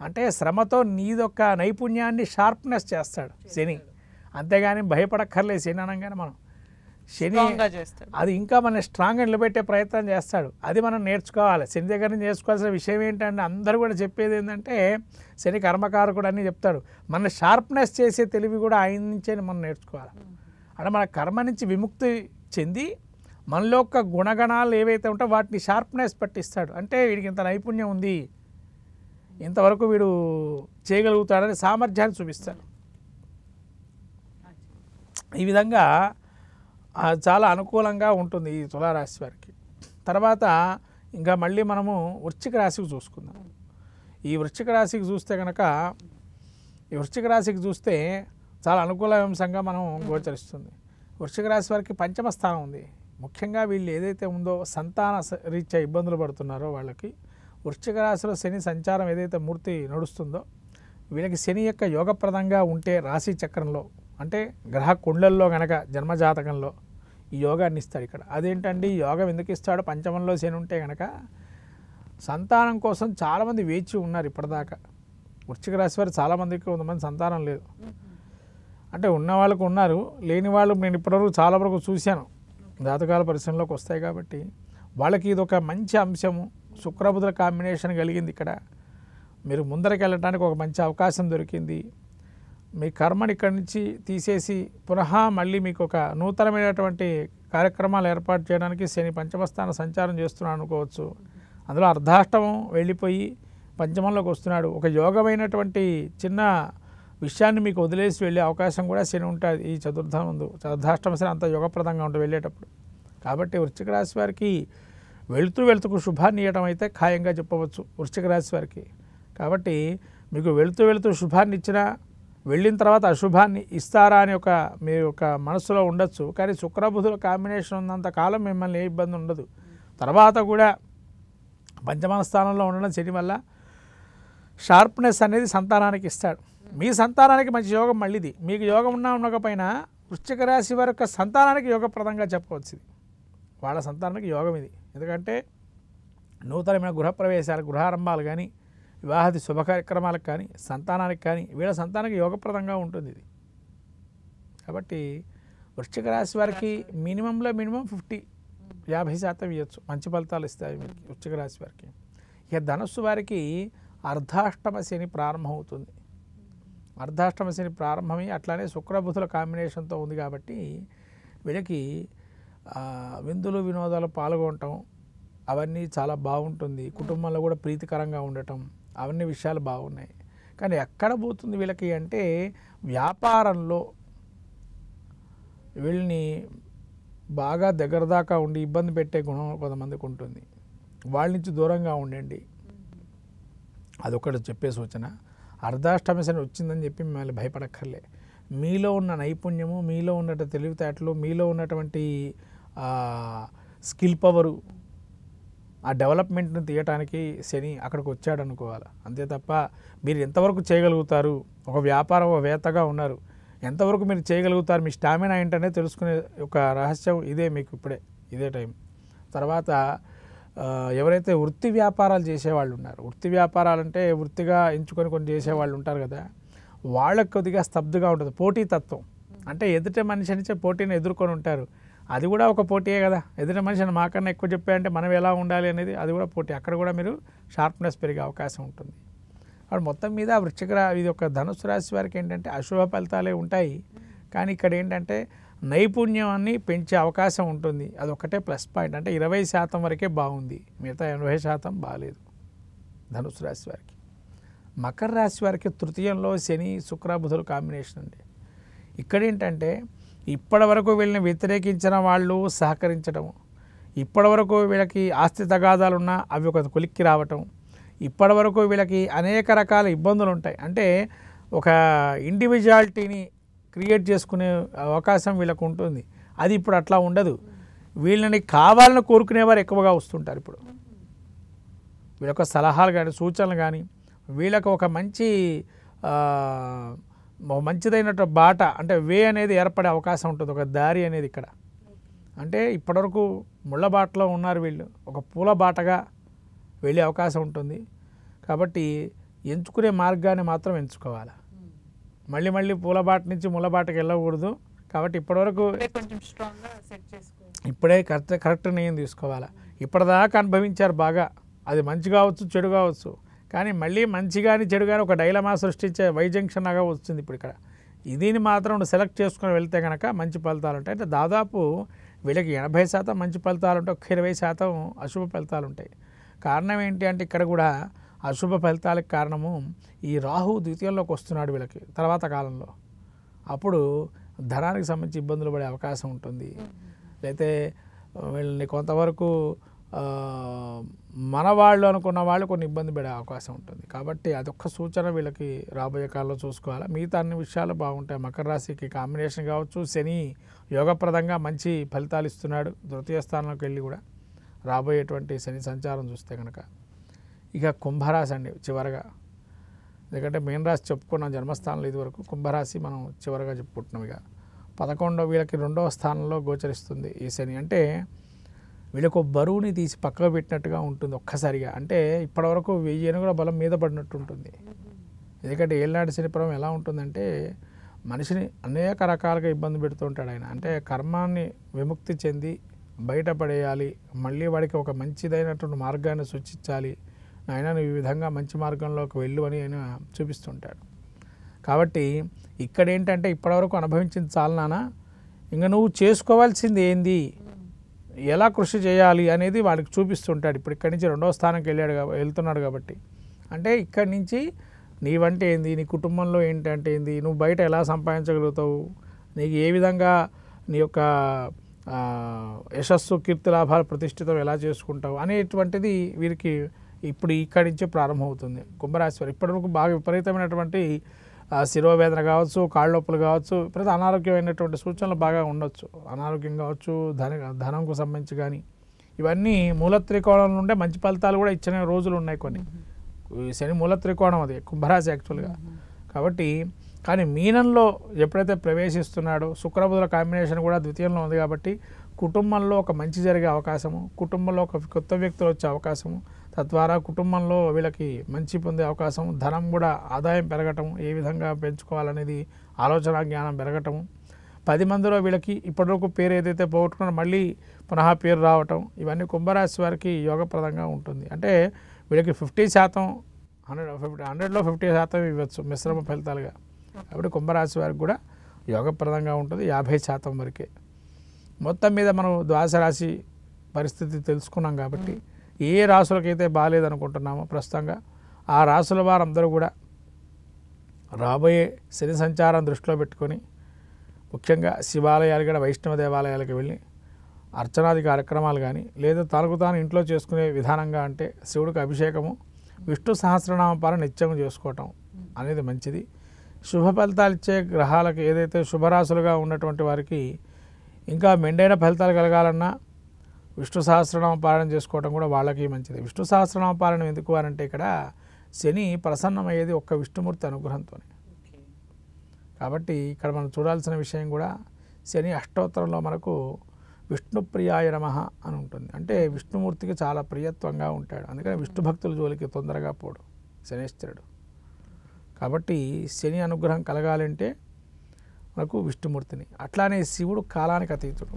అంటే శ్రమతో నీదొక్క నైపుణ్యాన్ని షార్ప్నెస్ చేస్తాడు శని. అంతేగాని భయపడక్కర్లేదు శని అనగానే మనం. శని అది ఇంకా మన స్ట్రాంగ్గా నిలబెట్టే ప్రయత్నం చేస్తాడు. అది మనం నేర్చుకోవాలి. శని దగ్గర నుంచి నేర్చుకోవాల్సిన విషయం ఏంటంటే అందరూ కూడా చెప్పేది ఏంటంటే శని కర్మకారకుడు అని చెప్తాడు. మన షార్ప్నెస్ చేసే తెలివి కూడా ఆయన నుంచే మనం నేర్చుకోవాలి. అంటే మన కర్మ నుంచి విముక్తి చెంది మనలో ఒక గుణగణాలు ఏవైతే ఉంటాయో వాటిని షార్ప్నెస్ పట్టిస్తాడు. అంటే వీడికి ఇంత నైపుణ్యం ఉంది, ఇంతవరకు వీడు చేయగలుగుతాడని సామర్థ్యాన్ని చూపిస్తాడు. ఈ విధంగా చాలా అనుకూలంగా ఉంటుంది ఈ తులారాశి వారికి. తర్వాత ఇంకా మళ్ళీ మనము వృశ్చిక రాశికి చూసుకుందాం. ఈ వృశ్చిక రాశికి చూస్తే కనుక ఈ వృశ్చిక రాశికి చూస్తే చాలా అనుకూల అంశంగా మనం గోచరిస్తుంది. వృశ్చిక రాశి వారికి పంచమ స్థానం ఉంది. ముఖ్యంగా వీళ్ళు ఏదైతే ఉందో సంతాన రీత్యా ఇబ్బందులు పడుతున్నారో వాళ్ళకి వృశ్చిక రాశిలో శని సంచారం ఏదైతే మూర్తి నడుస్తుందో వీళ్ళకి శని యొక్క యోగప్రదంగా ఉంటే రాశి చక్రంలో అంటే గ్రహ కుండల్లో గనక జన్మజాతకంలో ఈ యోగాన్ని ఇస్తాడు. ఇక్కడ అదేంటండి యోగం ఎందుకు ఇస్తాడు? పంచమంలో శని ఉంటే కనుక సంతానం కోసం చాలామంది వేచి ఉన్నారు ఇప్పటిదాకా. వృశ్చిక రాశి వారు చాలామందికి కొంతమంది సంతానం లేదు. అంటే ఉన్న వాళ్ళకు ఉన్నారు, లేని వాళ్ళు నేను ఇప్పటివరకు చాలా వరకు చూశాను. జాతకాల పరిశ్రమలోకి వస్తాయి కాబట్టి వాళ్ళకి ఇది ఒక మంచి అంశము. శుక్రబుధుల కాంబినేషన్ కలిగింది. ఇక్కడ మీరు ముందరికి వెళ్ళడానికి ఒక మంచి అవకాశం దొరికింది. మీ కర్మని ఇక్కడి నుంచి తీసేసి పునః మళ్ళీ మీకు ఒక నూతనమైనటువంటి కార్యక్రమాలు ఏర్పాటు చేయడానికి శని పంచమస్థాన సంచారం చేస్తున్నాడు అనుకోవచ్చు. అందులో అర్ధాష్టమం వెళ్ళిపోయి పంచమంలోకి వస్తున్నాడు. ఒక యోగమైనటువంటి చిన్న విషయాన్ని మీకు వదిలేసి వెళ్ళే అవకాశం కూడా శని ఉంటుంది. ఈ చతుర్థాష్టమ శని అంత యోగప్రదంగా ఉంటుంది వెళ్ళేటప్పుడు. కాబట్టి వృశ్చిక రాశి వారికి వెళుతూ శుభాన్ని ఇవ్వడం అయితే ఖాయంగా చెప్పవచ్చు వృశ్చిక రాశి వారికి. కాబట్టి మీకు వెళుతూ శుభాన్ని ఇచ్చినా వెళ్ళిన తర్వాత అశుభాన్ని ఇస్తారా అని మీ యొక్క మనసులో ఉండొచ్చు. కానీ శుక్రబుధుల కాంబినేషన్ ఉన్నంత కాలం మిమ్మల్ని ఏ ఇబ్బంది ఉండదు. తర్వాత కూడా పంచమ స్థానంలో ఉండడం శని వల్ల షార్ప్నెస్ అనేది సంతానానికి ఇస్తాడు. మీ సంతానానికి మంచి యోగం మళ్ళీది. మీకు యోగం ఉండకపోయినా వృశ్చిక రాశి వారి యొక్క సంతానానికి యోగప్రదంగా చెప్పవచ్చు. ఇది వాళ్ళ సంతానానికి యోగం ఇది. ఎందుకంటే నూతనమైన గృహప్రవేశాలు, గృహారంభాలు కానీ, వివాహాది శుభ కార్యక్రమాలకు కానీ, సంతానానికి కానీ వీళ్ళ సంతానానికి యోగప్రదంగా ఉంటుంది ఇది. కాబట్టి వృశ్చిక రాశి వారికి మినిమం 50% ఇవ్వచ్చు, మంచి ఫలితాలు ఇస్తాయి మీకు వృశ్చిక రాశి వారికి. ఇక ధనుస్సు వారికి అర్ధాష్టమ శని ప్రారంభమవుతుంది. అర్ధాష్టమ శని ప్రారంభమై అట్లానే శుక్రబుధుల కాంబినేషన్తో ఉంది కాబట్టి వీళ్ళకి విందులు వినోదాలు పాల్గొనటం అవన్నీ చాలా బాగుంటుంది. కుటుంబంలో కూడా ప్రీతికరంగా ఉండటం అవన్నీ విషయాలు బాగున్నాయి. కానీ ఎక్కడ పోతుంది వీళ్ళకి అంటే వ్యాపారంలో వీళ్ళని బాగా దగ్గర దాకా ఉండి ఇబ్బంది పెట్టే గుణం కొంతమందికి ఉంటుంది. వాళ్ళ నుంచి దూరంగా ఉండండి, అదొకటి చెప్పే సూచన. అర్ధాష్టమ శని వచ్చిందని చెప్పి మిమ్మల్ని భయపడక్కర్లే. మీలో ఉన్న నైపుణ్యము, మీలో ఉన్న తెలివితేటలు, మీలో ఉన్నటువంటి స్కిల్ పవరు, ఆ డెవలప్మెంట్ని తీయటానికి శని అక్కడికి వచ్చాడు అనుకోవాలి. అంతే తప్ప మీరు ఎంతవరకు చేయగలుగుతారు, ఒక వ్యాపారవేత్తగా ఉన్నారు, ఎంతవరకు మీరు చేయగలుగుతారు, మీ స్టామినా ఏంటనే తెలుసుకునే ఒక రహస్యం ఇదే మీకు ఇదే టైం. తర్వాత ఎవరైతే వృత్తి వ్యాపారాలు చేసేవాళ్ళు ఉన్నారు, వృత్తి వ్యాపారాలంటే వృత్తిగా ఎంచుకొని కొన్ని చేసేవాళ్ళు ఉంటారు కదా, వాళ్ళకి కొద్దిగా స్తబ్దుగా ఉంటుంది. పోటీతత్వం అంటే ఎదుటి మనిషి నుంచే పోటీని ఎదుర్కొని ఉంటారు. అది కూడా ఒక పోటీయే కదా. ఎదుటి మనిషిని మాకన్నా ఎక్కువ చెప్పాయంటే మనం ఎలా ఉండాలి అనేది అది కూడా పోటీ. అక్కడ కూడా మీరు షార్ప్నెస్ పెరిగే అవకాశం ఉంటుంది. అప్పుడు మొత్తం మీద ఇది ఒక ధనుసు రాశి వారికి ఏంటంటే అశుభ ఫలితాలే ఉంటాయి. కానీ ఇక్కడ ఏంటంటే నైపుణ్యాన్ని పెంచే అవకాశం ఉంటుంది. అదొక్కటే ప్లస్ పాయింట్. అంటే 20% వరకే బాగుంది, మిగతా 80% బాగాలేదు ధనుసు రాశి వారికి. మకర రాశి వారికి తృతీయంలో శని శుక్ర బుధులు కాంబినేషన్ అండి. ఇక్కడేంటంటే ఇప్పటి వరకు వీళ్ళని వ్యతిరేకించిన వాళ్ళు సహకరించడం, ఇప్పటి వరకు వీళ్ళకి ఆస్తి తగాదాలు ఉన్నా అవి ఒక కొలిక్కి రావటం, ఇప్పటి వరకు వీళ్ళకి అనేక రకాల ఇబ్బందులు ఉంటాయి. అంటే ఒక ఇండివిజువాలిటీని క్రియేట్ చేసుకునే అవకాశం వీళ్ళకు ఉంటుంది. అది ఇప్పుడు అట్లా ఉండదు. వీళ్ళని కావాలని కోరుకునేవారు ఎక్కువగా వస్తుంటారు. ఇప్పుడు వీళ్ళొక సలహాలు కానీ సూచనలు కానీ వీళ్ళకు ఒక మంచిదైనట్టు బాట అంటే వే అనేది ఏర్పడే అవకాశం ఉంటుంది, ఒక దారి అనేది ఇక్కడ. అంటే ఇప్పటివరకు ముళ్ళ బాటలో ఉన్నారు వీళ్ళు, ఒక పూల బాటగా వెళ్ళే అవకాశం ఉంటుంది. కాబట్టి ఎంచుకునే మార్గాన్ని మాత్రం ఎంచుకోవాలి. మళ్ళీ మళ్ళీ పూల బాట నుంచి ముళ్ళ బాటకి వెళ్ళకూడదు. కాబట్టి ఇప్పటివరకు కొంచెం స్ట్రాంగ్గా సెట్ చేసుకోవాలి. ఇప్పుడే కరెక్ట్ నిర్ణయం తీసుకోవాలి. ఇప్పటిదాకా అనుభవించారు బాగా, అది మంచి కావచ్చు చెడు కావచ్చు, కానీ మళ్ళీ మంచి కానీ చెడు కానీ ఒక డైలమా సృష్టించే వైజంక్షన్ లాగా వస్తుంది ఇప్పుడు ఇక్కడ. దీన్ని మాత్రం సెలెక్ట్ చేసుకుని వెళ్తే కనుక మంచి ఫలితాలు ఉంటాయి. అంటే దాదాపు వీళ్ళకి 80% మంచి ఫలితాలు ఉంటాయి, ఒక 20% అశుభ ఫలితాలు ఉంటాయి. కారణం ఏంటి అంటే ఇక్కడ కూడా అశుభ ఫలితాలకు కారణము ఈ రాహు ద్వితీయంలోకి వస్తున్నాడు వీళ్ళకి తర్వాత కాలంలో. అప్పుడు ధనానికి సంబంధించి ఇబ్బందులు పడే అవకాశం ఉంటుంది. అయితే వీళ్ళని కొంతవరకు మనవాళ్ళు అనుకున్న వాళ్ళు కొన్ని ఇబ్బంది పడే అవకాశం ఉంటుంది. కాబట్టి అదొక్క సూచన వీళ్ళకి రాబోయే కాలంలో చూసుకోవాలి. మిగతా అన్ని విషయాలు బాగుంటాయి. మకర రాశికి కాంబినేషన్ కావచ్చు, శని యోగప్రదంగా మంచి ఫలితాలు ఇస్తున్నాడు తృతీయ స్థానంలోకి వెళ్ళి కూడా రాబోయేటువంటి శని సంచారం చూస్తే కనుక. ఇక కుంభరాశి అండి చివరగా, ఎందుకంటే మెయిన్ రాశి చెప్పుకున్నాం జన్మస్థానంలో ఇదివరకు, కుంభరాశి మనం చివరగా చెప్పుకుంటున్నాం. ఇక 11 వీళ్ళకి 2వ స్థానంలో గోచరిస్తుంది ఈ శని. అంటే వీళ్ళకు బరువుని తీసి పక్కకు పెట్టినట్టుగా ఉంటుంది ఒక్కసారిగా. అంటే ఇప్పటివరకు 1000 ఏనుగుల బలం మీద పడినట్టు ఉంటుంది. ఎందుకంటే ఏళ్ళనాటి శని ప్రభావం ఎలా ఉంటుందంటే మనిషిని అనేక రకాలుగా ఇబ్బంది పెడుతూ ఉంటాడు ఆయన. అంటే కర్మాన్ని విముక్తి చెంది బయటపడేయాలి, మళ్ళీ వాడికి ఒక మంచిదైనటువంటి మార్గాన్ని సూచించాలి, ఆయన ఈ విధంగా మంచి మార్గంలోకి వెళ్ళు అని ఆయన చూపిస్తుంటాడు. కాబట్టి ఇక్కడ ఏంటంటే ఇప్పటివరకు అనుభవించింది చాలు నాన్న, ఇంకా నువ్వు చేసుకోవాల్సింది ఏంది, ఎలా కృషి చేయాలి అనేది వాడికి చూపిస్తుంటాడు. ఇప్పుడు ఇక్కడి నుంచి 2వ స్థానానికి వెళ్తున్నాడు కాబట్టి. అంటే ఇక్కడి నుంచి నీవంటే ఏంది, నీ కుటుంబంలో ఏంటంటే ఏంది, నువ్వు బయట ఎలా సంపాదించగలుగుతావు, నీకు ఏ విధంగా నీ యొక్క యశస్సు కీర్తి లాభాలు ప్రతిష్ఠితం ఎలా చేసుకుంటావు అనేటువంటిది వీరికి ఇప్పుడు ఇక్కడి నుంచే ప్రారంభమవుతుంది. కుంభరాశి వారు ఇప్పటివరకు బాగా విపరీతమైనటువంటి శిరోవేదన కావచ్చు, కాళ్ళ నొప్పులు కావచ్చు, ప్రతి అనారోగ్యమైనటువంటి సూచనలు బాగా ఉండొచ్చు. అనారోగ్యం కావచ్చు, ధనంకు సంబంధించి కానీ ఇవన్నీ మూల త్రికోణం నుండే మంచి ఫలితాలు కూడా ఇచ్చిన రోజులు ఉన్నాయి కొన్ని. శని మూల త్రికోణం అది కుంభరాశి యాక్చువల్గా. కాబట్టి కానీ మీనంలో ఎప్పుడైతే ప్రవేశిస్తున్నాడో శుక్రబుధుల కాంబినేషన్ కూడా ద్వితీయంలో ఉంది కాబట్టి కుటుంబంలో ఒక మంచి జరిగే అవకాశము, కుటుంబంలో ఒక కొత్త వ్యక్తులు వచ్చే అవకాశము, తద్వారా కుటుంబంలో వీళ్ళకి మంచి పొందే అవకాశం, ధనం కూడా ఆదాయం పెరగటం, ఏ విధంగా పెంచుకోవాలనేది ఆలోచన జ్ఞానం పెరగటము, 10 మందిలో వీళ్ళకి ఇప్పటివరకు పేరు ఏదైతే పోగొట్టుకున్నారో మళ్ళీ పునః పేరు రావటం, ఇవన్నీ కుంభరాశి వారికి యోగప్రదంగా ఉంటుంది. అంటే వీళ్ళకి 50% 100లో 50% ఇవ్వచ్చు మిశ్రమ ఫలితాలుగా. కాబట్టి కుంభరాశి వారికి కూడా యోగప్రదంగా ఉంటుంది 50% వరకే. మొత్తం మీద మనం ద్వాదశ రాశి పరిస్థితి తెలుసుకున్నాం కాబట్టి ఏ రాశులకైతే బాగాలేదనుకుంటున్నామో ప్రస్తుతంగా ఆ రాశుల వారందరూ కూడా రాబోయే శని సంచారం దృష్టిలో పెట్టుకొని ముఖ్యంగా శివాలయాలు కూడా వైష్ణవ దేవాలయాలకు వెళ్ళి అర్చనాది కార్యక్రమాలు కానీ లేదా తనకు తాను ఇంట్లో చేసుకునే విధానంగా అంటే శివుడికి అభిషేకము, విష్ణు సహస్రనామ పాలన నిత్యం చేసుకోవటం అనేది మంచిది. శుభ ఫలితాలు ఇచ్చే గ్రహాలకు ఏదైతే శుభరాశులుగా ఉన్నటువంటి వారికి ఇంకా మెండైన ఫలితాలు కలగాలన్నా విష్ణు సహస్రనామ పాలన చేసుకోవడం కూడా వాళ్ళకి మంచిది. విష్ణు సహస్రనామ పాలన ఎందుకు అనంటే ఇక్కడ శని ప్రసన్నమయ్యేది ఒక్క విష్ణుమూర్తి అనుగ్రహంతోనే. కాబట్టి ఇక్కడ మనం చూడాల్సిన విషయం కూడా శని అష్టోత్తరంలో మనకు విష్ణుప్రియాయ నమః అని ఉంటుంది. అంటే విష్ణుమూర్తికి చాలా ప్రియత్వంగా ఉంటాడు. అందుకని విష్ణు భక్తుల జోలికి తొందరగా పోడు శనేశ్వరుడు. కాబట్టి శని అనుగ్రహం కలగాలంటే మనకు విష్ణుమూర్తిని, అట్లానే శివుడు కాలానికి అతీతుడు.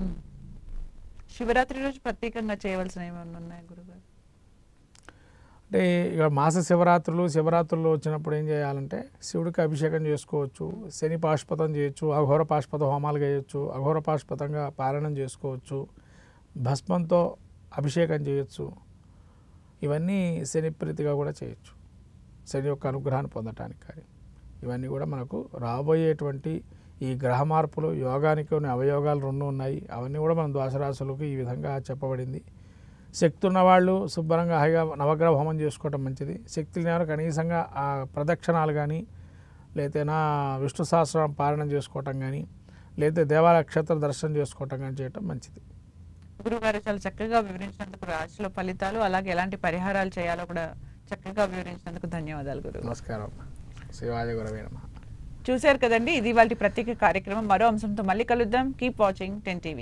శివరాత్రి రోజు ప్రత్యేకంగా చేయవలసిన ఏమైనా ఉన్నాయి గురుగారు? అంటే ఇక మాస శివరాత్రుల్లో వచ్చినప్పుడు ఏం చేయాలంటే శివుడికి అభిషేకం చేసుకోవచ్చు, శని పాశుపతం చేయొచ్చు, అఘోర పాశుపత హోమాలు చేయొచ్చు, అఘోర పాశుపతంగా పారాయణం చేసుకోవచ్చు, భస్మంతో అభిషేకం చేయొచ్చు. ఇవన్నీ శని ప్రీతిగా కూడా చేయొచ్చు, శని యొక్క అనుగ్రహాన్ని పొందటానికి. కానీ ఇవన్నీ కూడా మనకు రాబోయేటువంటి ఈ గ్రహ మార్పులు, యోగానికి కొన్ని అవయోగాలు 2 ఉన్నాయి. అవన్నీ కూడా మన ద్వాసరాశులకు ఈ విధంగా చెప్పబడింది. శక్తి ఉన్నవాళ్ళు శుభ్రంగా హాయిగా నవగ్రహ హోమం చేసుకోవటం మంచిది. శక్తి లేని కనీసంగా ఆ ప్రదక్షిణాలు కానీ, లేతే విష్ణు సహస్రనామం పారాయణం చేసుకోవటం కానీ, లేతే దేవాలయ క్షేత్ర దర్శనం చేసుకోవటం కానీ చేయటం మంచిది. గురుగారు చాలా చక్కగా వివరించినందుకు రాశిలో ఫలితాలు, అలాగే ఎలాంటి పరిహారాలు చేయాలో కూడా చక్కగా వివరించినందుకు ధన్యవాదాలు గురువు. నమస్కారం. శివాజీ గురవే నమః. చూశారు కదండి, ఇది వాళ్ళ ప్రత్యేక కార్యక్రమం. మరో అంశంతో మళ్ళీ కలుద్దాం. Keep watching 10 TV.